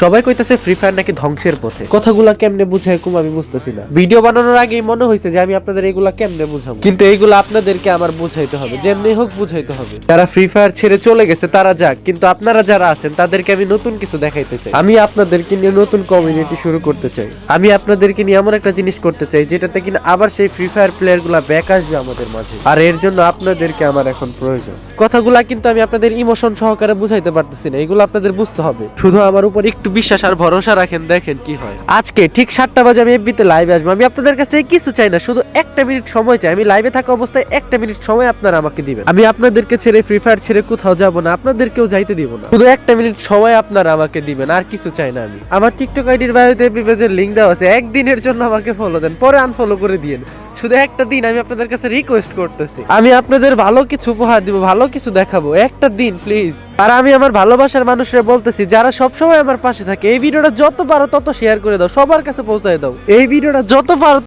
সবাই কইতাছে free fire নাকি ধ্বংসের পথে। কথাগুলা কেমনে বুঝাই কুম আমি বুঝতেছি না। ভিডিও বানানোর আগেই মনে হয়েছে যে আমি আপনাদের এগুলা কেমনে বুঝাবো, কিন্তু এইগুলা আপনাদেরকে আমার বুঝাইতে হবে, যেমনি হোক বুঝাইতে হবে। যারা ফ্রি ফায়ার ছেড়ে চলে গেছে তারা যাক, কিন্তু আপনারা যারা আছেন তাদেরকে আমি নতুন কিছু দেখাইতে চাই। আমি আপনাদেরকে নিয়ে নতুন কমিউনিটি শুরু করতে চাই। আমি আপনাদেরকে নিয়ে এমন একটা জিনিস করতে চাই যেটাতে কিনা আবার সেই ফ্রি ফায়ার প্লেয়ার গুলা ব্যাক আসবে আমাদের মাঝে, আর এর জন্য আপনাদেরকে আমার এখন প্রয়োজন। কথাগুলা কিন্তু আমি আপনাদের ইমোশন সহকারে বুঝাইতে পারতেছি না, এগুলো আপনাদের বুঝতে হবে। শুধু আমার উপর একটু বিশ্বাস আর ভরসা রাখেন, দেখেন কি হয়। আজকে ঠিক 7টা বাজে আমি এফবিতে লাইভে আসবো। আমি আপনাদের কাছ থেকে কিছু চাই না, শুধু 1 মিনিট সময় চাই। আমি লাইভে থাকা অবস্থায় 1 মিনিট সময় আপনারা আমাকে দিবেন। আমি আপনাদেরকে ছেড়ে ফ্রি ফায়ার ছেড়ে কোথাও যাব না, আপনাদেরকেও যাইতে দিব না। শুধু 1 মিনিট সময় আপনারা আমাকে দিবেন, আর কিছু চাই না আমি। আমার টিকটক আইডির বায়োতে এফবি পেজের লিংক দেওয়া আছে, একদিনের জন্য আমাকে ফলো দেন, পরে আনফলো করে দিয়েন। শুধু একটা দিন আমি আপনাদের কাছে রিকোয়েস্ট করতেছি। আমি আপনাদের ভালো কিছু উপহার দিব, ভালো কিছু দেখাবো, একটা দিন প্লিজ। আর আমি আমার ভালোবাসার মানুষরা বলতেছি, যারা সবসময় আমার পাশে থাকে, এই ভিডিওটা যত পারো তত শেয়ার করে দাও, সবার কাছে পৌঁছায় দাও। এই ভিডিওটা যত পারো